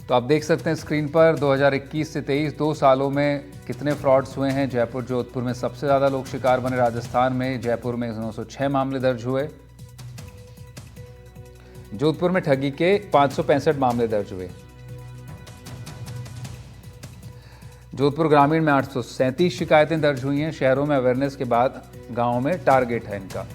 तो आप देख सकते हैं स्क्रीन पर 2021 से 23 2 सालों में कितने फ्रॉड्स हुए हैं। जयपुर जोधपुर में सबसे ज़्यादा लोग शिकार बने। राजस्थान में जयपुर में 906 मामले दर्ज हुए। जोधपुर में ठगी के 565 मामले दर्ज हुए। जोधपुर ग्रामीण में 837 शिकायतें दर्ज हुई हैं। शहरों में अवेयरनेस के बाद गांवों में टारगेट है इनका।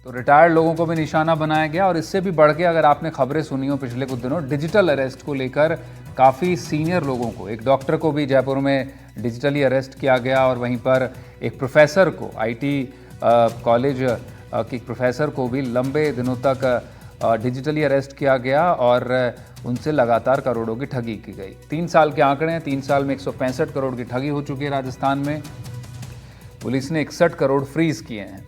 तो रिटायर्ड लोगों को भी निशाना बनाया गया। और इससे भी बढ़ के अगर आपने खबरें सुनी हो पिछले कुछ दिनों, डिजिटल अरेस्ट को लेकर काफ़ी सीनियर लोगों को, एक डॉक्टर को भी जयपुर में डिजिटली अरेस्ट किया गया और वहीं पर एक प्रोफेसर को, आईटी कॉलेज के प्रोफेसर को भी लंबे दिनों तक डिजिटली अरेस्ट किया गया और उनसे लगातार करोड़ों की ठगी की गई। 3 साल के आंकड़े हैं। 3 साल में 165 करोड़ की ठगी हो चुकी है राजस्थान में। पुलिस ने 61 करोड़ फ्रीज किए हैं।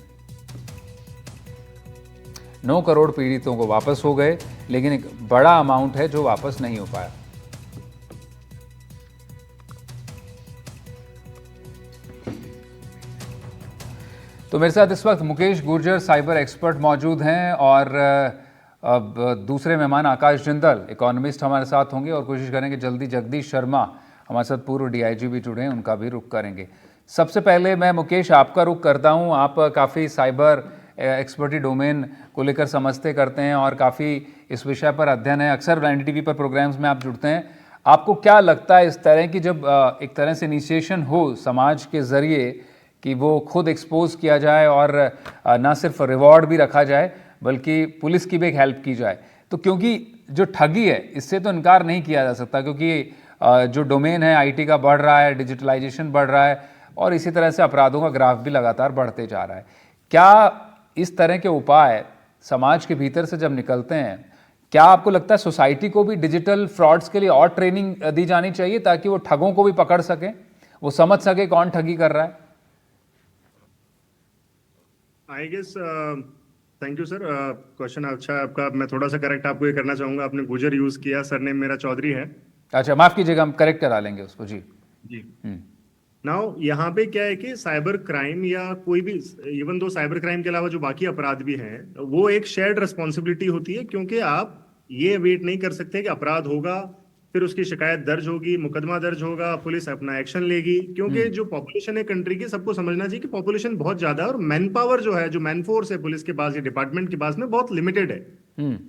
9 करोड़ पीड़ितों को वापस हो गए, लेकिन एक बड़ा अमाउंट है जो वापस नहीं हो पाया। तो मेरे साथ इस वक्त मुकेश गुर्जर साइबर एक्सपर्ट मौजूद हैं और अब दूसरे मेहमान आकाश जिंदल इकोनॉमिस्ट हमारे साथ होंगे और कोशिश करेंगे जल्दी जगदीश शर्मा हमारे साथ पूर्व डीआईजी भी जुड़े हैं, उनका भी रुख करेंगे। सबसे पहले मैं मुकेश आपका रुख करता हूं। आप काफ़ी साइबर एक्सपर्टी डोमेन को लेकर समझते करते हैं और काफ़ी इस विषय पर अध्ययन है। अक्सर एनडीटीवी पर प्रोग्राम्स में आप जुड़ते हैं। आपको क्या लगता है इस तरह की जब एक तरह से इनिशिएशन हो समाज के ज़रिए कि वो खुद एक्सपोज किया जाए और ना सिर्फ रिवॉर्ड भी रखा जाए बल्कि पुलिस की भी एक हेल्प की जाए, तो क्योंकि जो ठगी है इससे तो इनकार नहीं किया जा सकता, क्योंकि जो डोमेन है आईटी का बढ़ रहा है, डिजिटलाइजेशन बढ़ रहा है और इसी तरह से अपराधों का ग्राफ भी लगातार बढ़ते जा रहा है। क्या इस तरह के उपाय समाज के भीतर से जब निकलते हैं, क्या आपको लगता है सोसाइटी को भी डिजिटल फ्रॉड्स के लिए और ट्रेनिंग दी जानी चाहिए ताकि वो ठगों को भी पकड़ सके, वो समझ सके कौन ठगी कर रहा है? I guess thank you sir. Question अच्छा है आपका। मैं थोड़ा सा करेक्ट आपको ये करना चाहूंगा, आपने गुजर यूज किया, सरनेम मेरा चौधरी है। अच्छा, माफ कीजिएगा, हम करेक्ट करा लेंगे उसको। जी जी। नाउ यहाँ पे क्या है कि साइबर क्राइम या कोई भी, इवन दो साइबर क्राइम के अलावा जो बाकी अपराध भी हैं, वो एक शेयर्ड रिस्पॉन्सिबिलिटी होती है, क्योंकि आप ये वेट नहीं कर सकते कि अपराध होगा, फिर उसकी शिकायत दर्ज होगी, मुकदमा दर्ज होगा, पुलिस अपना एक्शन लेगी, क्योंकि जो पॉपुलेशन है कंट्री की, सबको समझना चाहिए कि पॉपुलेशन बहुत ज्यादा है और मैन पावर जो है, जो मैन फोर्स है पुलिस के पास या डिपार्टमेंट के पास में, बहुत लिमिटेड है।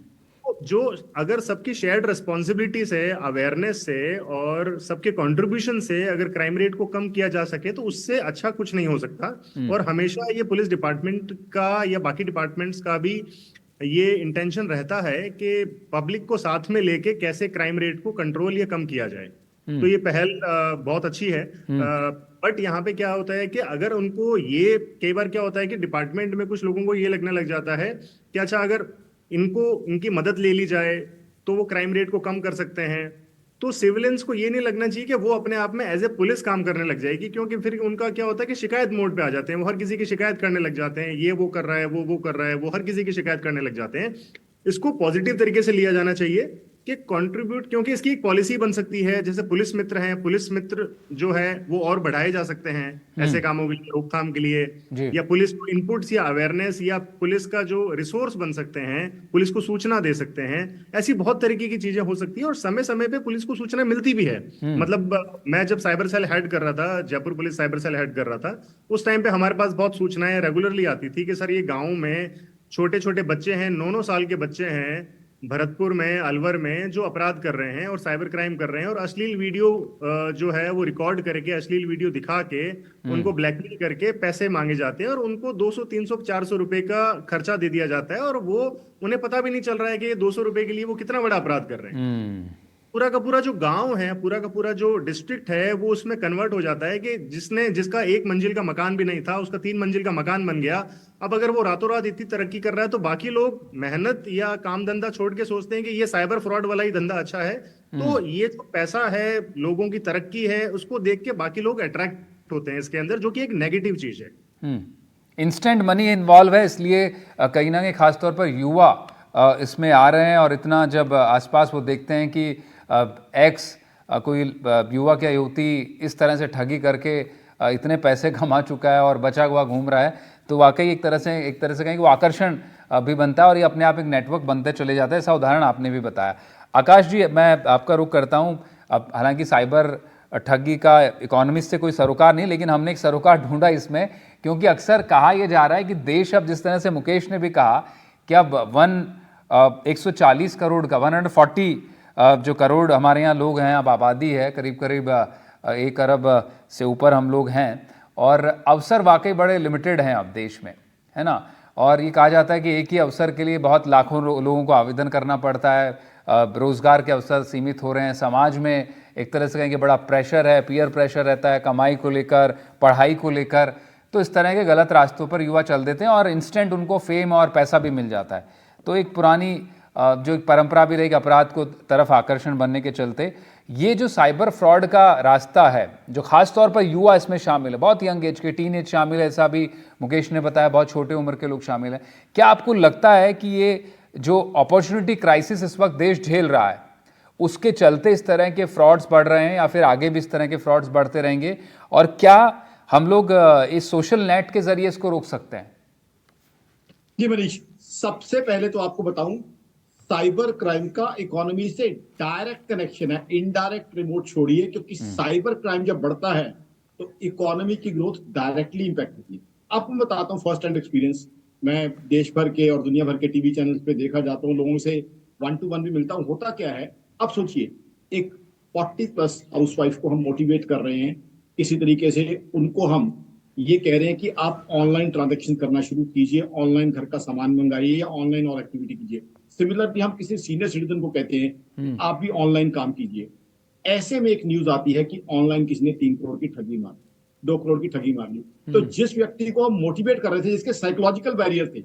जो अगर सबकी शेयर्ड रिस्पॉन्सिबिलिटी से, अवेयरनेस से और सबके कंट्रीब्यूशन से अगर क्राइम रेट को कम किया जा सके तो उससे अच्छा कुछ नहीं हो सकता। और हमेशा ये पुलिस डिपार्टमेंट का या बाकी डिपार्टमेंट्स का भी ये इंटेंशन रहता है कि पब्लिक को साथ में लेके कैसे क्राइम रेट को कंट्रोल या कम किया जाए। तो ये पहल बहुत अच्छी है। बट यहाँ पे क्या होता है कि अगर उनको ये, कई बार क्या होता है कि डिपार्टमेंट में कुछ लोगों को ये लगने लग जाता है कि अच्छा, अगर इनको इनकी मदद ले ली जाए तो वो क्राइम रेट को कम कर सकते हैं। तो सिविलियंस को ये नहीं लगना चाहिए कि वो अपने आप में एज ए पुलिस काम करने लग जाएगी, क्योंकि फिर उनका क्या होता है कि शिकायत मोड पे आ जाते हैं, वो हर किसी की शिकायत करने लग जाते हैं, ये वो कर रहा है, वो कर रहा है, वो हर किसी की शिकायत करने लग जाते हैं। इसको पॉजिटिव तरीके से लिया जाना चाहिए कि कंट्रीब्यूट, क्योंकि इसकी एक पॉलिसी बन सकती है। जैसे पुलिस मित्र हैं, पुलिस मित्र जो है वो और बढ़ाए जा सकते हैं ऐसे कामों के लिए, रोकथाम के लिए, या पुलिस को इनपुट्स या अवेयरनेस या पुलिस का जो रिसोर्स बन सकते हैं, पुलिस को सूचना दे सकते हैं। ऐसी बहुत तरीके की चीजें हो सकती है और समय समय पे पुलिस को सूचना मिलती भी है। मतलब मैं जब साइबर सेल हेड कर रहा था, Jaipur police cyber cell head कर रहा था, उस टाइम पे हमारे पास बहुत सूचनाएं रेगुलरली आती थी कि सर ये गाँव में छोटे छोटे बच्चे हैं, 9-9 साल के बच्चे हैं भरतपुर में, अलवर में, जो अपराध कर रहे हैं और साइबर क्राइम कर रहे हैं और अश्लील वीडियो जो है वो रिकॉर्ड करके, अश्लील वीडियो दिखा के उनको ब्लैकमेल करके पैसे मांगे जाते हैं और उनको 200, 300, 400 रुपए का खर्चा दे दिया जाता है और वो, उन्हें पता भी नहीं चल रहा है कि ये 200 रुपए के लिए वो कितना बड़ा अपराध कर रहे हैं। पूरा का पूरा जो गांव है, पूरा का पूरा जो डिस्ट्रिक्ट है, वो उसमें कन्वर्ट हो जाता है कि जिसका 1 मंजिल का मकान भी नहीं था, उसका 3 मंजिल का मकान बन गया। अब अगर वो रातों रात इतनी तरक्की कर रहा है तो बाकी लोग मेहनत या काम धंधा छोड़ के सोचते हैं कि ये साइबर फ्रॉड वाला ही धंधा अच्छा है। तो ये जो पैसा है, लोगों की तरक्की है, उसको देख के बाकी लोग अट्रैक्ट होते हैं इसके अंदर, जो कि एक नेगेटिव चीज है। इंस्टेंट मनी इन्वॉल्व है, इसलिए कहीं ना कहीं खासतौर पर युवा इसमें आ रहे हैं और इतना जब आसपास वो देखते हैं कि एक्स कोई युवक या युवती इस तरह से ठगी करके इतने पैसे कमा चुका है और बचा हुआ घूम रहा है, तो वाकई एक तरह से कहें कि वो आकर्षण भी बनता है और ये अपने आप एक नेटवर्क बनते चले जाता है। ऐसा उदाहरण आपने भी बताया। आकाश जी, मैं आपका रुख करता हूँ। अब हालांकि साइबर ठगी का इकोनॉमिस्ट से कोई सरोकार नहीं, लेकिन हमने एक सरोकार ढूंढा इसमें, क्योंकि अक्सर कहा यह जा रहा है कि देश अब जिस तरह से मुकेश ने भी कहा कि अब 140 करोड़ का 140 जो करोड़ हमारे यहाँ लोग हैं, अब आबादी है करीब करीब 1 अरब से ऊपर हम लोग हैं, और अवसर वाकई बड़े लिमिटेड हैं अब देश में, है ना। और ये कहा जाता है कि एक ही अवसर के लिए बहुत लाखों लोगों को आवेदन करना पड़ता है, रोज़गार के अवसर सीमित हो रहे हैं, समाज में एक तरह से कहेंगे बड़ा प्रेशर है, पीयर प्रेशर रहता है कमाई को लेकर, पढ़ाई को लेकर। तो इस तरह के गलत रास्तों पर युवा चल देते हैं और इंस्टेंट उनको फेम और पैसा भी मिल जाता है। तो एक पुरानी जो एक परंपरा भी रही कि अपराध को तरफ आकर्षण बनने के चलते ये जो साइबर फ्रॉड का रास्ता है, जो खास तौर पर युवा इसमें शामिल है, बहुत यंग एज के टीन एज शामिल है, ऐसा भी मुकेश ने बताया, बहुत छोटे उम्र के लोग शामिल हैं। क्या आपको लगता है कि ये जो अपॉर्चुनिटी क्राइसिस इस वक्त देश झेल रहा है, उसके चलते इस तरह के फ्रॉड्स बढ़ रहे हैं, या फिर आगे भी इस तरह के फ्रॉड्स बढ़ते रहेंगे? और क्या हम लोग इस सोशल नेट के जरिए इसको रोक सकते हैं? जी मनीष, सबसे पहले तो आपको बताऊं, साइबर क्राइम का इकोनॉमी से डायरेक्ट कनेक्शन है, इनडायरेक्ट रिमोट छोड़िए, क्योंकि साइबर क्राइम जब बढ़ता है तो इकोनॉमी की ग्रोथ डायरेक्टली इंपैक्ट होती है। आपको मैं बताता हूँ फर्स्ट हैंड एक्सपीरियंस। मैं देश भर के और दुनिया भर के टीवी चैनल्स पे देखा जाता हूँ, लोगों से 1 to 1 भी मिलता हूँ। होता क्या है, अब सोचिए, एक 40+ हाउसवाइफ को हम मोटिवेट कर रहे हैं, किसी तरीके से उनको हम ये कह रहे हैं कि आप ऑनलाइन ट्रांजैक्शन करना शुरू कीजिए, ऑनलाइन घर का सामान मंगाइए या ऑनलाइन और एक्टिविटी कीजिए। सिमिलरली हम किसी सीनियर सिटीजन को कहते हैं आप भी ऑनलाइन काम कीजिए। ऐसे में एक न्यूज आती है कि ऑनलाइन किसी ने 3 करोड़ की ठगी मार, 2 करोड़ की ठगी मार ली। तो जिस व्यक्ति को हम मोटिवेट कर रहे थे, जिसके साइकोलॉजिकल बैरियर थे,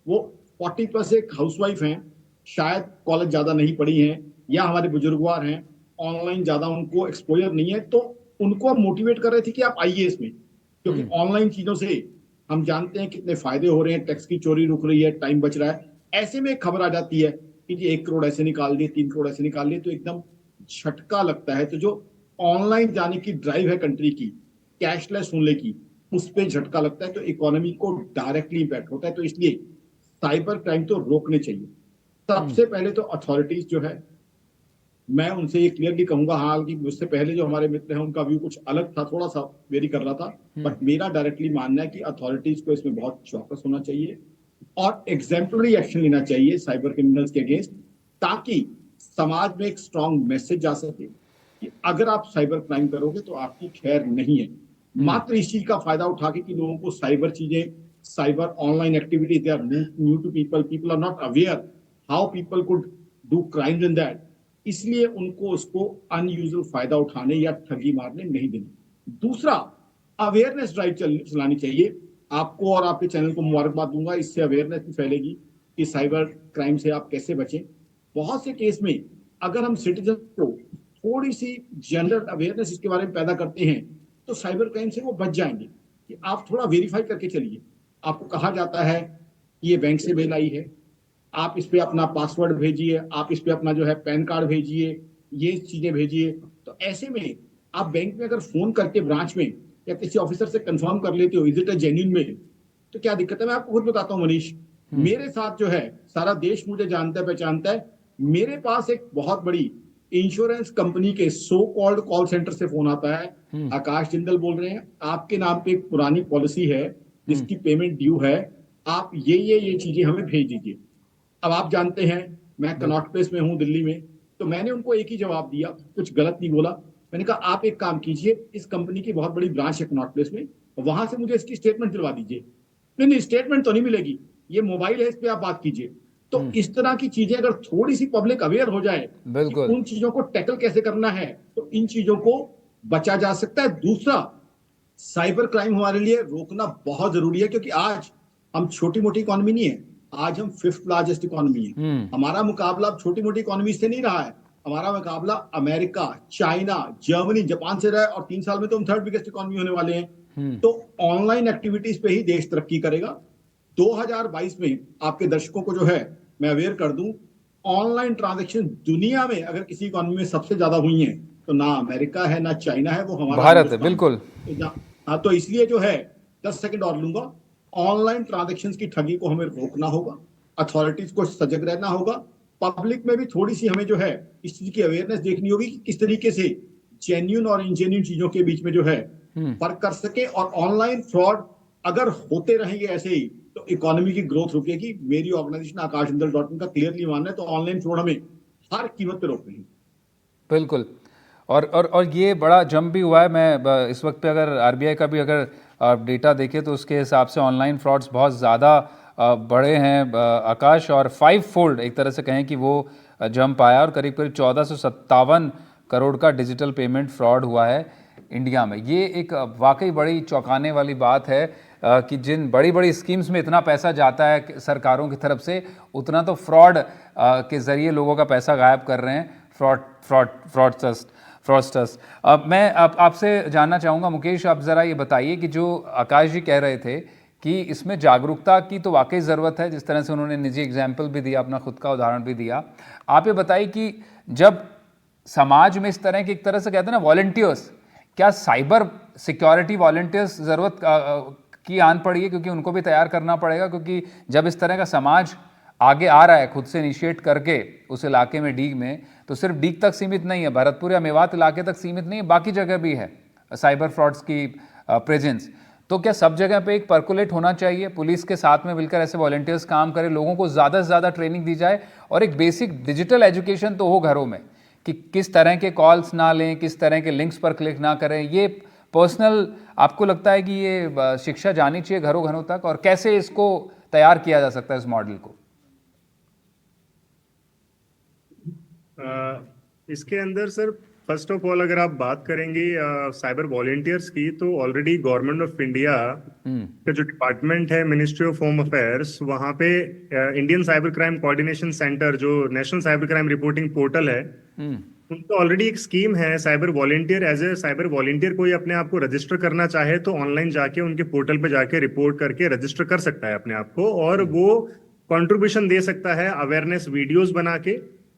वो 40+ एक हाउसवाइफ हैं, शायद कॉलेज ज्यादा नहीं पढ़ी हैं, या हमारे बुजुर्गवार हैं, ऑनलाइन ज्यादा उनको एक्सपोजर नहीं है, तो उनको हम मोटिवेट कर रहे थे कि आप आइए इसमें, क्योंकि ऑनलाइन चीजों से हम जानते हैं कितने फायदे हो रहे हैं, टैक्स की चोरी रुक रही है, टाइम बच रहा है। ऐसे में एक खबर आ जाती है कि जी 1 करोड़ ऐसे निकाल दिए, 3 करोड़ ऐसे निकाल लिए, तो एकदम झटका लगता है। तो जो ऑनलाइन जाने की ड्राइव है कंट्री की, कैशलेस होने की, उस पर झटका लगता है, तो इकोनॉमी को डायरेक्टली इंपैक्ट होता है। तो इसलिए साइबर क्राइम तो रोकने चाहिए। सबसे पहले तो अथॉरिटीज जो है, मैं उनसे ये क्लियरली कहूंगा, हालांकि मुझसे पहले जो हमारे मित्र हैं उनका व्यू कुछ अलग था, थोड़ा सा वेरी कर रहा था, बट मेरा डायरेक्टली मानना है कि अथॉरिटीज को इसमें बहुत चौकस होना चाहिए और एग्जेम्पलरी एक्शन लेना चाहिए साइबर क्रिमिनल्स के अगेंस्ट, ताकि समाज में एक स्ट्रॉन्ग मैसेज जा सके कि अगर आप साइबर क्राइम करोगे तो आपकी खैर नहीं है। मात्र इस चीज का फायदा उठा के कि लोगों को साइबर चीजें, cyber online activities, they are new to people are not aware how people could do crimes in that, इसलिए उनको उसको अनयूजुअल फायदा उठाने या ठगी मारने नहीं देना। दूसरा, अवेयरनेस ड्राइव चलानी चाहिए। आपको और आपके चैनल को मुबारकबाद दूंगा, इससे अवेयरनेस भी फैलेगी कि साइबर क्राइम से आप कैसे बचें। बहुत से केस में अगर हम सिटीजन को थोड़ी सी जनरल अवेयरनेस इसके बारे में पैदा करते हैं, तो साइबर क्राइम से वो बच जाएंगे। कि आप थोड़ा वेरीफाई करके चलिए। आपको कहा जाता है कि ये बैंक से मेल आई है, आप इस पे अपना पासवर्ड भेजिए, आप इस पे अपना जो है पैन कार्ड भेजिए, ये चीजें भेजिए। तो ऐसे में आप बैंक में अगर फोन करके ब्रांच में या किसी ऑफिसर से कंफर्म कर लेते हो is it a genuine mail, तो क्या दिक्कत है? मैं आपको खुद बताता हूँ मनीष, मेरे साथ जो है, सारा देश मुझे जानता है, पहचानता है। मेरे पास एक बहुत बड़ी इंश्योरेंस कंपनी के सो कॉल्ड कॉल सेंटर से फोन आता है, आकाश जिंदल बोल रहे हैं, आपके नाम पे एक पुरानी पॉलिसी है जिसकी पेमेंट ड्यू है, आप ये चीजें हमें भेज दीजिए। अब आप जानते हैं मैं कनॉट प्लेस में हूं दिल्ली में, तो मैंने उनको एक ही जवाब दिया, कुछ गलत नहीं बोला। मैंने कहा आप एक काम कीजिए, इस कंपनी की बहुत बड़ी ब्रांच है कनॉट प्लेस में, वहां से मुझे इसकी स्टेटमेंट दिलवा दीजिए। नहीं, स्टेटमेंट तो नहीं मिलेगी, ये मोबाइल है, इस पे आप बात कीजिए। तो इस तरह की चीजें अगर थोड़ी सी पब्लिक अवेयर हो जाए कि उन चीजों को टैकल कैसे करना है, तो इन चीजों को बचा जा सकता है। दूसरा, साइबर क्राइम हमारे लिए रोकना बहुत जरूरी है, क्योंकि आज हम छोटी मोटी इकोनॉमी नहीं है, आज हम 5th लार्जेस्ट इकोनॉमी है। हमारा मुकाबला अब छोटी मोटी इकोनॉमी से नहीं रहा है, हमारा मुकाबला अमेरिका, चाइना, जर्मनी, जापान से रहा है, और 3 साल में तो हम 3rd बिगेस्ट इकोनॉमी होने वाले हैं। तो ऑनलाइन एक्टिविटीज पे ही देश तरक्की करेगा। 2022 में आपके दर्शकों को जो है मैं अवेयर कर दूं, ऑनलाइन ट्रांजैक्शन दुनिया में अगर किसी इकोनॉमी में सबसे ज्यादा हुई हैं तो ना अमेरिका है ना चाइना है, वो हमारा भारत है, हिंदुस्तान बिल्कुल। है। हाँ, तो इसलिए जो है 10 सेकंड और लूंगा। ऑनलाइन ट्रांजेक्शन की ठगी को हमें रोकना होगा, अथॉरिटीज को सजग रहना होगा, पब्लिक में भी थोड़ी सी हमें जो है इस चीज की अवेयरनेस देखनी होगी कि किस तरीके से जेन्यून और इनजेन्यून चीजों के बीच में जो है फर्क कर सके। और ऑनलाइन फ्रॉड अगर होते रहेंगे ऐसे ही तो इकोनॉमी की ग्रोथ रुकेगी। मेरी ऑर्गेनाइजेशन akashjindal.in का क्लियरली मानना है, तो ऑनलाइन फ्रॉड हमें हर कीमत पे रोकनी है। बिल्कुल। और ये बड़ा जंप भी हुआ है। मैं इस वक्त पे अगर आरबीआई का भी अगर डेटा देखें तो उसके हिसाब से ऑनलाइन फ्रॉड्स बहुत ज़्यादा बढ़े हैं आकाश, और 5 फोल्ड एक तरह से कहें कि वो जंप आया, और करीब करीब 1457 करोड़ का डिजिटल पेमेंट फ्रॉड हुआ है इंडिया में। ये एक वाकई बड़ी चौंकाने वाली बात है कि जिन बड़ी बड़ी स्कीम्स में इतना पैसा जाता है सरकारों की तरफ से, उतना तो फ्रॉड के ज़रिए लोगों का पैसा गायब कर रहे हैं फ्रॉडस्टर्स। अब मैं आपसे जानना चाहूँगा मुकेश, आप ज़रा ये बताइए कि जो आकाश जी कह रहे थे कि इसमें जागरूकता की तो वाकई ज़रूरत है, जिस तरह से उन्होंने निजी एग्जाम्पल भी दिया, अपना खुद का उदाहरण भी दिया। आप ये बताइए कि जब समाज में इस तरह के, एक तरह से कहते हैं ना वॉलंटियर्स, क्या साइबर सिक्योरिटी वॉलंटियर्स ज़रूरत की आन पड़ी है? क्योंकि उनको भी तैयार करना पड़ेगा, क्योंकि जब इस तरह का समाज आगे आ रहा है खुद से इनिशिएट करके उस इलाके में, डीग में, तो सिर्फ डीग तक सीमित नहीं है, भरतपुर या मेवात इलाके तक सीमित नहीं है, बाकी जगह भी है साइबर फ्रॉड्स की प्रेजेंस। तो क्या सब जगह पे एक पर्कुलेट होना चाहिए, पुलिस के साथ में मिलकर ऐसे वॉलंटियर्स काम करें, लोगों को ज़्यादा से ज़्यादा ट्रेनिंग दी जाए, और एक बेसिक डिजिटल एजुकेशन तो हो घरों में कि किस तरह के कॉल्स ना लें, किस तरह के लिंक्स पर क्लिक ना करें? ये पर्सनल आपको लगता है कि ये शिक्षा जानी चाहिए घरों घरों तक, और कैसे इसको तैयार किया जा सकता है इस मॉडल को? इसके अंदर सर, फर्स्ट ऑफ ऑल अगर आप बात करेंगे साइबर वॉलेंटियर्स की, तो ऑलरेडी गवर्नमेंट ऑफ इंडिया का जो डिपार्टमेंट है, मिनिस्ट्री ऑफ होम अफेयर्स, वहाँ पे Indian cyber crime coordination centre, जो national cyber crime reporting portal है, उनका ऑलरेडी एक स्कीम है cyber volunteer. As a cyber volunteer कोई अपने आप को रजिस्टर करना चाहे तो ऑनलाइन जाके उनके पोर्टल पे जाके रिपोर्ट करके रजिस्टर कर सकता है अपने आप को, और वो कंट्रीब्यूशन दे सकता है अवेयरनेस वीडियोस बना के,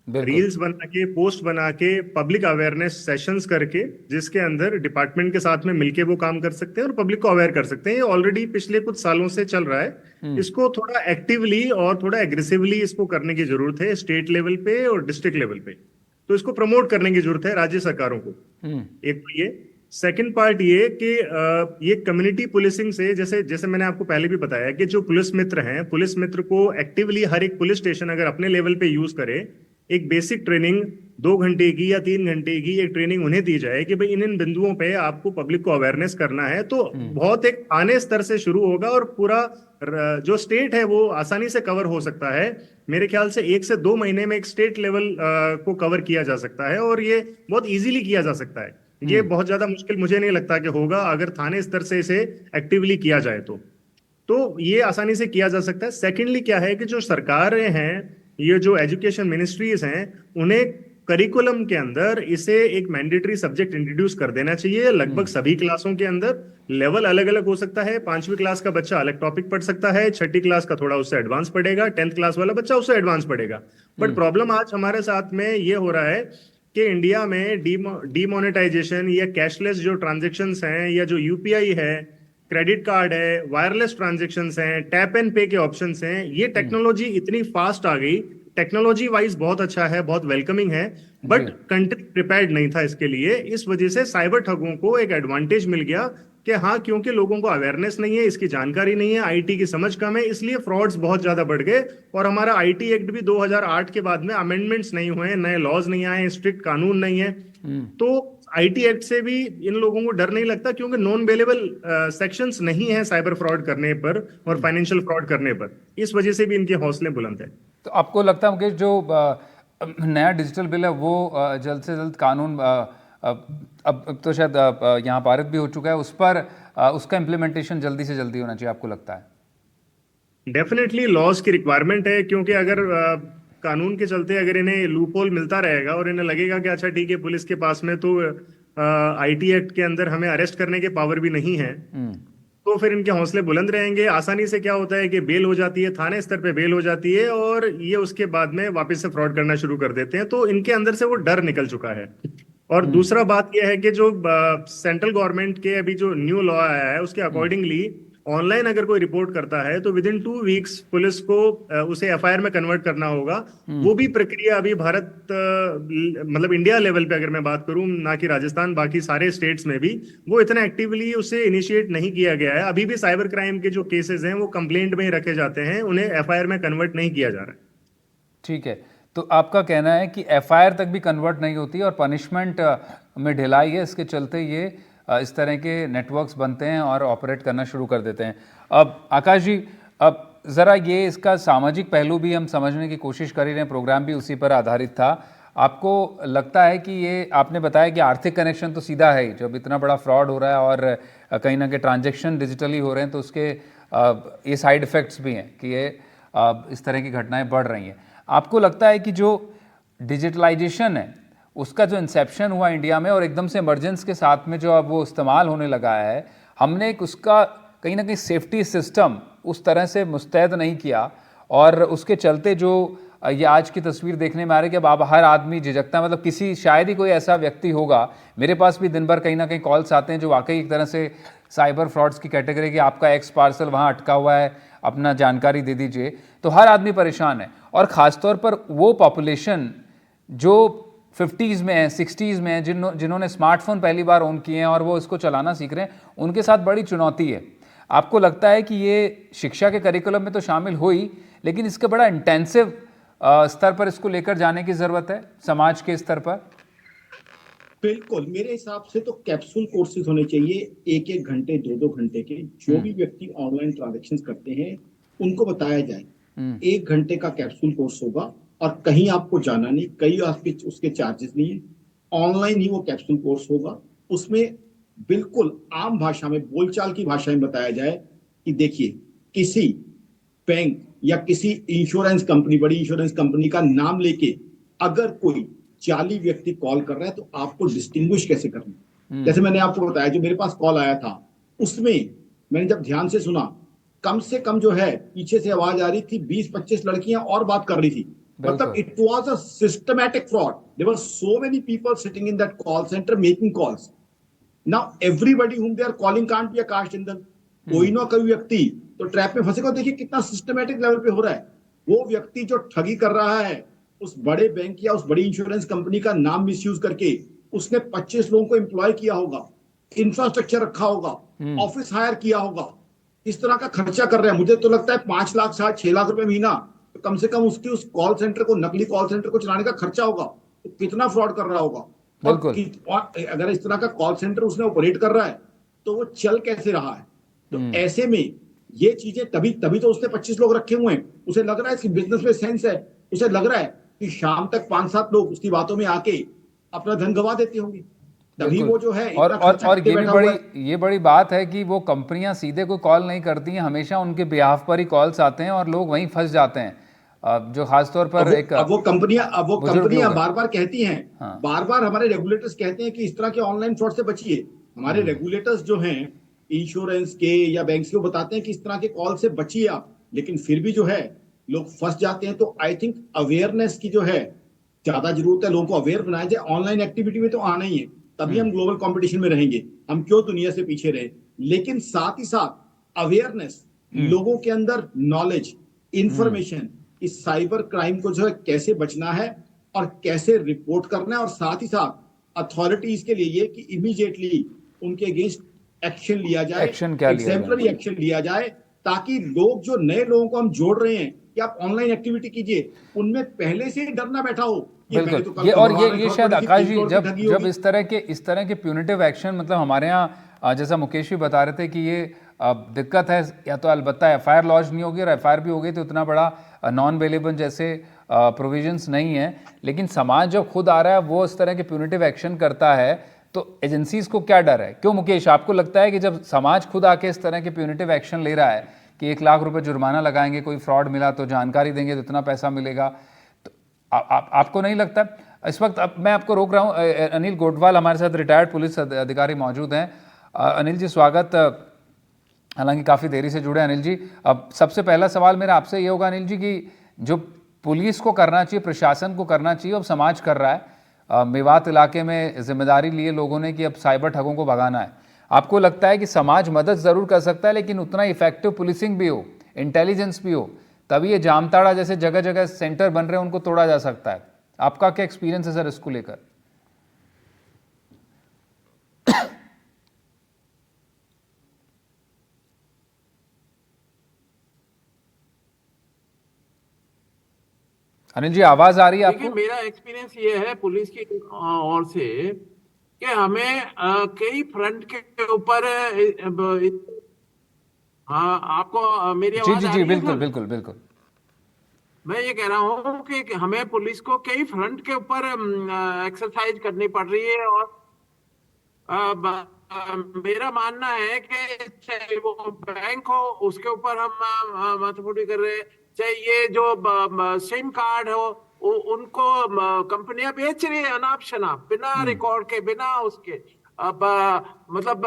रील्स बना के, पोस्ट बना के, पब्लिक अवेयरनेस सेशंस करके, जिसके अंदर डिपार्टमेंट के साथ में मिलके वो काम कर सकते हैं और पब्लिक को अवेयर कर सकते हैं। ये ऑलरेडी पिछले कुछ सालों से चल रहा है। इसको थोड़ा एक्टिवली और थोड़ा एग्रेसिवली इसको करने की जरूरत है, स्टेट लेवल पे और डिस्ट्रिक्ट लेवल पे। तो इसको प्रमोट करने की जरूरत है राज्य सरकारों को। एक तो ये, सेकंड पार्ट ये कि ये कम्युनिटी पुलिसिंग से, जैसे जैसे मैंने आपको पहले भी बताया कि जो पुलिस मित्र हैं, पुलिस मित्र को एक्टिवली हर एक पुलिस स्टेशन अगर अपने लेवल पे यूज करे, एक बेसिक ट्रेनिंग 2 घंटे की या 3 घंटे की एक ट्रेनिंग उन्हें दी जाए कि भाई इन इन बिंदुओं पे आपको पब्लिक को अवेयरनेस करना है, तो बहुत एक थाने स्तर से शुरू होगा और पूरा जो स्टेट है वो आसानी से कवर हो सकता है। मेरे ख्याल से 1 से 2 महीने में एक स्टेट लेवल को कवर किया जा सकता है, और ये बहुत इजीली किया जा सकता है। ये बहुत ज्यादा मुश्किल मुझे नहीं लगता कि होगा, अगर थाने स्तर से इसे एक्टिवली किया जाए तो ये आसानी से किया जा सकता है। सेकेंडली क्या है कि जो सरकारें हैं, ये जो एजुकेशन मिनिस्ट्रीज हैं, उन्हें करिकुलम के अंदर इसे एक मैंडेटरी सब्जेक्ट इंट्रोड्यूस कर देना चाहिए लगभग सभी क्लासों के अंदर। लेवल अलग अलग हो सकता है, 5वीं क्लास का बच्चा अलग टॉपिक पढ़ सकता है, 6ठी क्लास का थोड़ा उससे एडवांस पढ़ेगा, 10th क्लास वाला बच्चा उससे एडवांस पढ़ेगा। बट प्रॉब्लम आज हमारे साथ में ये हो रहा है कि इंडिया में डीमोनेटाइजेशन या कैशलेस जो ट्रांजेक्शन्स हैं, या जो यूपीआई है, क्रेडिट कार्ड है, वायरलेस ट्रांजेक्शन्स हैं, टैप एंड पे के ऑप्शंस हैं, ये टेक्नोलॉजी इतनी फास्ट आ गई, टेक्नोलॉजी वाइज बहुत अच्छा है, बहुत वेलकमिंग है, बट कंट्री प्रिपेयर्ड नहीं था इसके लिए। इस वजह से साइबर ठगों को एक एडवांटेज मिल गया कि हाँ, क्योंकि लोगों को अवेयरनेस नहीं है, इसकी जानकारी नहीं है, आईटी की समझ कम है, इसलिए फ्रॉड्स बहुत ज्यादा बढ़ गए। और हमारा आईटी एक्ट भी 2008 के बाद में अमेंडमेंट्स नहीं हुए, नए लॉज नहीं आए, स्ट्रिक्ट कानून नहीं है, तो आईटी एक्ट से भी इन लोगों को डर नहीं लगता, क्योंकि नॉन बेलेबल सेक्शंस नहीं है साइबर फ्रॉड करने पर और फाइनेंशियल फ्रॉड करने पर। इस वजह से भी इनके हौसले बुलंद है। तो आपको लगता है मुकेश, जो नया डिजिटल बिल है वो जल्द से जल्द कानून अब तो शायद यहाँ पारित भी हो चुका है, उस पर उसका इम्प्लीमेंटेशन जल्दी से जल्दी होना चाहिए, आपको लगता है? डेफिनेटली लॉज की रिक्वायरमेंट है, क्योंकि अगर कानून के चलते अगर इन्हें लूप होल मिलता रहेगा और इन्हें लगेगा कि अच्छा ठीक है, पुलिस के पास में तो आईटी एक्ट के अंदर हमें अरेस्ट करने के पावर भी नहीं है, तो फिर इनके हौसले बुलंद रहेंगे। आसानी से क्या होता है कि बेल हो जाती है, थाने स्तर पे बेल हो जाती है, और ये उसके बाद में वापस से फ्रॉड करना शुरू कर देते हैं। तो इनके अंदर से वो डर निकल चुका है। और दूसरा बात यह है कि जो सेंट्रल गवर्नमेंट के अभी जो न्यू लॉ आया है उसके अकॉर्डिंगली ऑनलाइन अगर कोई रिपोर्ट करता है तो विद इन 2 वीक्स पुलिस को उसे एफआईआर में कन्वर्ट करना होगा। वो भी प्रक्रिया अभी भारत मतलब इंडिया लेवल पे अगर मैं बात करूं, ना कि राजस्थान, बाकी सारे स्टेट्स में भी वो इतना एक्टिवली उसे इनिशिएट नहीं किया गया है। अभी भी साइबर क्राइम के जो केसेस हैं वो कंप्लेंट में ही रखे जाते हैं, उन्हें एफआईआर में कन्वर्ट नहीं किया जा रहा है। ठीक है, तो आपका कहना है कि एफआईआर तक भी कन्वर्ट नहीं होती और पनिशमेंट में ढिलाई है, इसके चलते ये इस तरह के नेटवर्क्स बनते हैं और ऑपरेट करना शुरू कर देते हैं। अब आकाश जी, अब ज़रा ये इसका सामाजिक पहलू भी हम समझने की कोशिश कर ही रहे हैं, प्रोग्राम भी उसी पर आधारित था। आपको लगता है कि ये, आपने बताया कि आर्थिक कनेक्शन तो सीधा है ही, जब इतना बड़ा फ्रॉड हो रहा है और कहीं ना कहीं ट्रांजैक्शन डिजिटली हो रहे हैं तो उसके ये साइड इफ़ेक्ट्स भी हैं कि ये इस तरह की घटनाएं बढ़ रही हैं। आपको लगता है कि जो डिजिटलाइजेशन है उसका जो इंसेप्शन हुआ इंडिया में और एकदम से इमरजेंस के साथ में जो अब वो इस्तेमाल होने लगा है, हमने एक उसका कहीं ना कहीं सेफ्टी सिस्टम उस तरह से मुस्तैद नहीं किया और उसके चलते जो ये आज की तस्वीर देखने में आ रही है कि अब हर आदमी झिझकता है, मतलब किसी शायद ही कोई ऐसा व्यक्ति होगा, मेरे पास भी दिन भर कहीं ना कहीं कॉल्स आते हैं जो वाकई एक तरह से साइबर फ्रॉड्स की कैटेगरी की, आपका एक्स पार्सल वहाँ अटका हुआ है, अपना जानकारी दे दीजिए। तो हर आदमी परेशान है और ख़ासतौर पर वो पॉपुलेशन जो 50s में है, 60s में है, जिन्होंने स्मार्टफोन पहली बार ऑन किए हैं और वो इसको चलाना सीख रहे हैं, उनके साथ बड़ी चुनौती है। आपको लगता है कि ये शिक्षा के करिकुलम में तो शामिल हो ही, लेकिन इसके बड़ा इंटेंसिव स्तर पर इसको लेकर जाने की ज़रूरत है समाज के स्तर पर? बिल्कुल, मेरे हिसाब से तो कैप्सूल कोर्सेज होने चाहिए, 1-1 घंटे 2-2 घंटे के। जो भी व्यक्ति ऑनलाइन ट्रांजेक्शन करते हैं उनको बताया जाए 1 घंटे का कैप्सूल कोर्स होगा और कहीं आपको जाना नहीं, कहीं आपके उसके चार्जेस नहीं है, ऑनलाइन ही वो कैप्सूल कोर्स होगा। उसमें बिल्कुल आम भाषा में, बोलचाल की भाषा में बताया जाए कि देखिए, किसी बैंक या किसी इंश्योरेंस कंपनी, बड़ी इंश्योरेंस कंपनी का नाम लेके अगर कोई जाली व्यक्ति कॉल कर रहा है तो आपको डिस्टिंग्विश कैसे करना। जैसे मैंने आपको बताया, जो मेरे पास कॉल आया था उसमें मैंने जब ध्यान से सुना, कम से कम जो है पीछे से आवाज आ रही थी 20-25 लड़कियां और बात कर रही थी। मतलब it was a systematic fraud. There were so many people sitting in that call centre making calls. Now everybody whom they are calling can't be Akash Jindal. कोई ना कोई व्यक्ति तो ट्रैप में फंसेगा। देखिए कितना सिस्टमैटिक लेवल पे हो रहा है। वो व्यक्ति जो ठगी कर रहा है, उस बड़े बैंक या उस बड़ी इंश्योरेंस कंपनी का नाम मिसयूज करके उसने 25 लोगों को एम्प्लॉय किया होगा, इंफ्रास्ट्रक्चर रखा होगा, ऑफिस हायर किया होगा, इस तरह का खर्चा कर रहा है। मुझे तो लगता है 5 लाख 6 लाख रुपए महीना तो कम से कम उसकी उस कॉल सेंटर को, नकली कॉल सेंटर को चलाने का खर्चा होगा। तो कितना फ्रॉड कर रहा होगा। और अगर इस तरह का कॉल सेंटर उसने ऑपरेट कर रहा है तो वो चल कैसे रहा है। तो ऐसे में ये चीजें तभी तो उसने 25 लोग रखे हुए हैं। उसे लग रहा है इसकी बिजनेस में सेंस है। उसे लग रहा है कि शाम तक 5-7 लोग उसकी बातों में आके अपना धन गवा देते होंगे, तभी वो जो है और ये बड़ी बात है कि वो कंपनियां सीधे कोई कॉल नहीं करती हैं, हमेशा उनके बिहाफ पर ही कॉल्स आते हैं और लोग वहीं फंस जाते हैं। जो खासतौर पर वो कंपनियां बार बार कहती हैं, बार बार हमारे रेगुलेटर्स कहते हैं कि इस तरह के ऑनलाइन फ्रॉड से बचिए। हमारे रेगुलेटर्स जो हैं इंश्योरेंस के या बैंक के, वो बताते हैं कि इस तरह के कॉल से बचिए आप, लेकिन फिर भी जो है लोग फंस जाते हैं। तो आई थिंक अवेयरनेस की जो है ज्यादा जरूरत है। लोगों को अवेयर बनाया जाए। ऑनलाइन एक्टिविटी में तो आना ही है, तभी हम ग्लोबल कंपटीशन में रहेंगे। हम क्यों दुनिया से पीछे रहे। लेकिन साथ ही साथ अवेयरनेस, लोगों के अंदर नॉलेज, इंफॉर्मेशन, इस साइबर क्राइम को जो है कैसे बचना है और कैसे रिपोर्ट करना है, और साथ ही साथ अथॉरिटीज के लिए ये कि इमीडिएटली उनके अगेंस्ट एक्शन लिया जाए, एग्जाम्पलरी एक्शन लिया जाए, ताकि लोग, जो नए लोगों को हम जोड़ रहे हैं कि आप ऑनलाइन एक्टिविटी कीजिए, उनमें पहले से ही डर ना बैठा हो। बिल्कुल, ये शायद आकाश जी, जब इस तरह के प्यूनिटिव एक्शन, मतलब हमारे यहाँ जैसा मुकेश भी बता रहे थे कि ये दिक्कत है, या तो अलबत्ता एफआईआर लॉन्च नहीं होगी, और एफआईआर भी होगी तो इतना बड़ा नॉन बेलेबल जैसे प्रोविजंस नहीं है। लेकिन समाज जब खुद आ रहा है, वो इस तरह के प्यूनिटिव एक्शन करता है, तो एजेंसीज को क्या डर है? क्यों मुकेश, आपको लगता है कि जब समाज खुद आके इस तरह के प्यूनिटिव एक्शन ले रहा है कि 1 लाख रुपए जुर्माना लगाएंगे, कोई फ्रॉड मिला तो जानकारी देंगे तो इतना पैसा मिलेगा, तो आपको नहीं लगता? इस वक्त अब मैं आपको रोक रहा हूँ। अनिल गोटवाल हमारे साथ रिटायर्ड पुलिस अधिकारी मौजूद हैं। अनिल जी स्वागत, हालांकि काफ़ी देरी से जुड़े अनिल जी। अब सबसे पहला सवाल मेरा आपसे ये होगा अनिल जी कि जो पुलिस को करना चाहिए, प्रशासन को करना चाहिए, अब समाज कर रहा है, मेवात इलाके में जिम्मेदारी लिए लोगों ने कि अब साइबर ठगों को भगाना है। आपको लगता है कि समाज मदद ज़रूर कर सकता है, लेकिन उतना इफेक्टिव पुलिसिंग भी हो, इंटेलिजेंस भी हो, तभी ये जामताड़ा जैसे जगह जगह सेंटर बन रहे हैं उनको तोड़ा जा सकता है। आपका क्या एक्सपीरियंस है सर इसको लेकर? अनिल जी, आवाज आ रही है देखिए, आपको? मेरा एक्सपीरियंस ये है पुलिस की ओर से कि हमें कई फ्रंट के ऊपर हाँ, आपको मेरी जी आवाज जी आ जी, रही है बिल्कुल सर? बिल्कुल बिल्कुल। मैं ये कह रहा हूँ कि हमें पुलिस को कई फ्रंट के ऊपर एक्सरसाइज करनी पड़ रही है। और मेरा मानना है कि चाहे वो बैंक हो उसके ऊपर हम माथाफोड़ी कर रहे हैं, चाहे ये जो सिम कार्ड हो उनको कंपनियां बेच रही है अनाप शनाप, बिना रिकॉर्ड के, बिना उसके। अब मतलब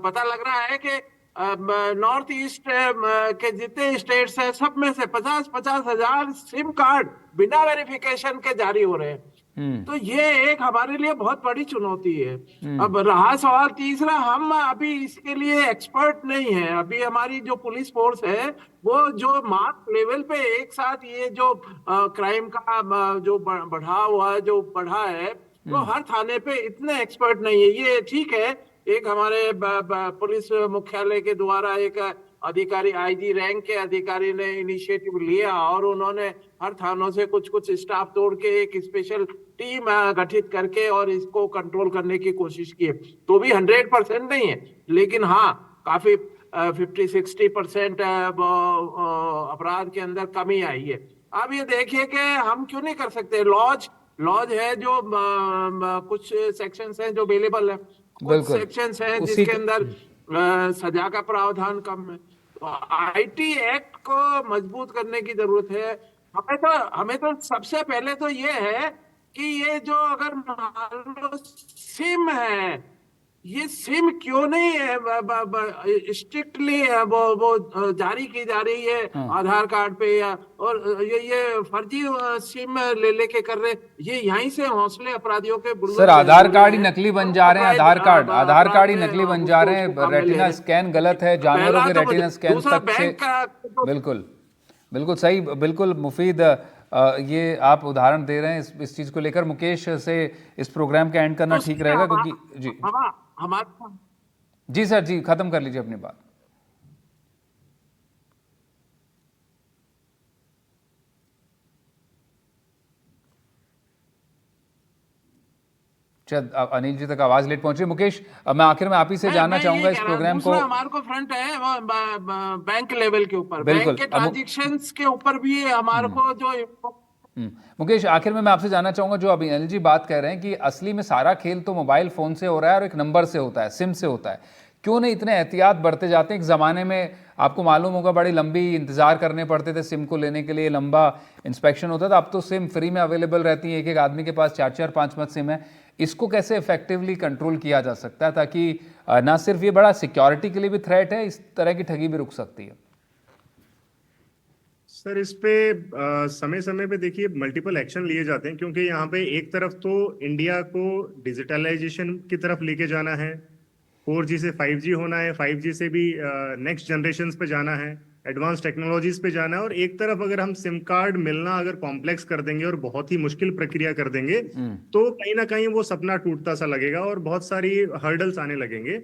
पता लग रहा है कि नॉर्थ ईस्ट के जितने स्टेट्स हैं सब में से 50-50 हजार सिम कार्ड बिना वेरिफिकेशन के जारी हो रहे हैं। तो ये एक हमारे लिए बहुत बड़ी चुनौती है। अब रहा सवाल तीसरा, हम अभी इसके लिए एक्सपर्ट नहीं है। अभी हमारी जो पुलिस फोर्स है वो जो मास लेवल पे एक साथ ये जो क्राइम का जो बढ़ा हुआ है, जो बढ़ा है, वो हर थाने पे इतने एक्सपर्ट नहीं है। ये ठीक है, एक हमारे पुलिस मुख्यालय के द्वारा एक अधिकारी, आईजी रैंक के अधिकारी ने इनिशिएटिव लिया और उन्होंने हर थानों से कुछ कुछ स्टाफ तोड़ के एक स्पेशल टीम गठित करके और इसको कंट्रोल करने की कोशिश की। तो भी 100% नहीं है, लेकिन हाँ काफी 50-60% अपराध के अंदर कमी आई है। अब ये देखिए कि हम क्यों नहीं कर सकते। लॉज लॉज है जो कुछ सेक्शंस हैं जो अवेलेबल है, कुछ बिल्कुल सेक्शंस हैं उसी जिसके अंदर सजा का प्रावधान कम है। तो आईटी एक्ट को मजबूत करने की जरूरत है। हमें तो सबसे पहले तो ये है कि ये जो अगर मान लो सिम है, ये सिम क्यों नहीं स्ट्रिक्टली वो जारी की जा रही है आधार कार्ड पे, या और ये फर्जी सिम ले लेके कर रहे। ये यहीं से हौसले अपराधियों के सर, आधार कार्ड ही हैं। नकली बन जा रहे हैं। आधार कार्ड अपराध ही में नकली बन जा रहे हैं। रेटिना स्कैन गलत है, जानवरों पहला के तो रेटिना स्कैन दूसरा तक से। बैंक का बिल्कुल बिल्कुल सही, बिल्कुल मुफीद। ये आप उदाहरण दे रहे हैं इस चीज़ को लेकर। मुकेश से इस प्रोग्राम का एंड करना तो ठीक उसमें रहेगा, क्योंकि जी हमारा जी सर, जी खत्म कर लीजिए अपनी बात। शायद अनिल जी तक आवाज लेट पहुंची। मुकेश, मैं आखिर में आप ही से जानना मैं ये चाहूंगा इस कह रहा हूं, प्रोग्राम को। दूसरा हमारे को फ्रंट है वो बैंक लेवल के ऊपर, बैंक बिल्कुल। के ट्रांजेक्शन्स के ऊपर भी हमारे को जो मुकेश, आखिर में मैं आपसे जानना चाहूंगा, जो अभी अनिल जी बात कह रहे हैं कि असली में सारा खेल तो मोबाइल फोन से हो रहा है और एक नंबर से होता है, सिम से होता है, क्यों नहीं इतने एहतियात बरते जाते हैं? एक ज़माने में आपको मालूम होगा बड़ी लंबी इंतजार करने पड़ते थे सिम को लेने के लिए, लंबा इंस्पेक्शन होता था। अब तो सिम फ्री में अवेलेबल रहती है, एक एक आदमी के पास 4-4 5-5 सिम है। इसको कैसे इफेक्टिवली कंट्रोल किया जा सकता है ताकि ना सिर्फ ये बड़ा सिक्योरिटी के लिए भी थ्रेट है, इस तरह की ठगी भी रुक सकती है? सर, इस पे समय समय पे देखिए मल्टीपल एक्शन लिए जाते हैं, क्योंकि यहाँ पे एक तरफ तो इंडिया को डिजिटलाइजेशन की तरफ लेके जाना है, 4G से 5G होना है, 5G से भी नेक्स्ट जनरेशन पे जाना है, एडवांस टेक्नोलॉजीज पे जाना है। और एक तरफ अगर हम सिम कार्ड मिलना अगर कॉम्प्लेक्स कर देंगे और बहुत ही मुश्किल प्रक्रिया कर देंगे, तो कहीं ना कहीं वो सपना टूटता सा लगेगा और बहुत सारी हर्डल्स आने लगेंगे।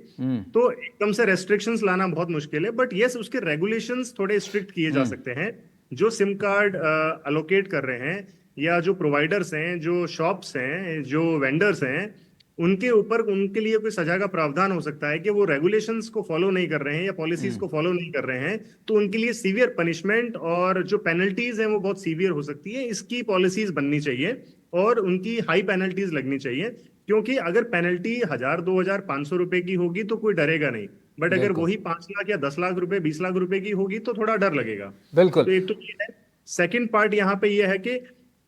तो एकदम से रेस्ट्रिक्शंस लाना बहुत मुश्किल है, बट यस, उसके रेगुलेशंस थोड़े स्ट्रिक्ट किए जा सकते हैं। जो सिम कार्ड अलोकेट कर रहे हैं, या जो प्रोवाइडर्स हैं, जो शॉप्स हैं, जो वेंडर्स हैं, उनके ऊपर उनके लिए कोई सजा का प्रावधान हो सकता है कि वो रेगुलेशंस को फॉलो नहीं कर रहे हैं या पॉलिसीज को फॉलो नहीं कर रहे हैं, तो उनके लिए सीवियर पनिशमेंट और जो पेनल्टीज हैं वो बहुत सीवियर हो सकती है। इसकी पॉलिसीज बननी चाहिए और उनकी हाई पेनल्टीज लगनी चाहिए, क्योंकि अगर पेनल्टी 1000, 2000, 500 रुपए की होगी तो कोई डरेगा नहीं, बट अगर वही 5 लाख या 10 लाख रुपए, 20 लाख रुपए की होगी तो थोड़ा डर लगेगा। बिल्कुल। तो एक तो ये है। सेकंड पार्ट यहाँ पे ये है कि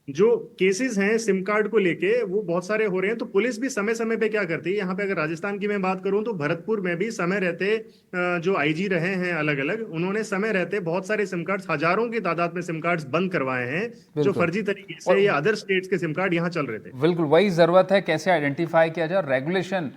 जो केसेस हैं सिम कार्ड को लेके वो बहुत सारे हो रहे हैं। तो पुलिस भी समय समय पे क्या करती है, यहाँ पे अगर राजस्थान की मैं बात करूं तो भरतपुर में भी समय रहते जो आईजी रहे हैं अलग अलग, उन्होंने समय रहते बहुत सारे सिम कार्ड्स, हजारों की तादाद में सिम कार्ड्स बंद करवाए हैं जो बिल्कुल। फर्जी तरीके और से या अदर स्टेट्स के सिम कार्ड यहाँ चल रहे थे। बिल्कुल वही ज़रूरत है, कैसे आइडेंटिफाई किया जाए। रेगुलेशन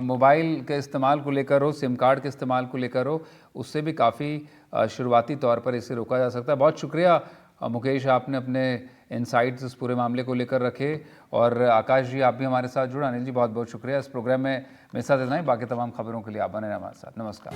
मोबाइल के इस्तेमाल को लेकर हो, सिम कार्ड के इस्तेमाल को लेकर हो, उससे भी काफ़ी शुरुआती तौर पर इसे रोका जा सकता है। बहुत शुक्रिया मुकेश, आपने अपने इनसाइट्स इस पूरे मामले को लेकर रखे। और आकाश जी, आप भी हमारे साथ जुड़े। अनिल जी, बहुत बहुत शुक्रिया। इस प्रोग्राम में मेरे साथ इतना ही। बाकी तमाम खबरों के लिए आप बने रहें हमारे साथ। नमस्कार।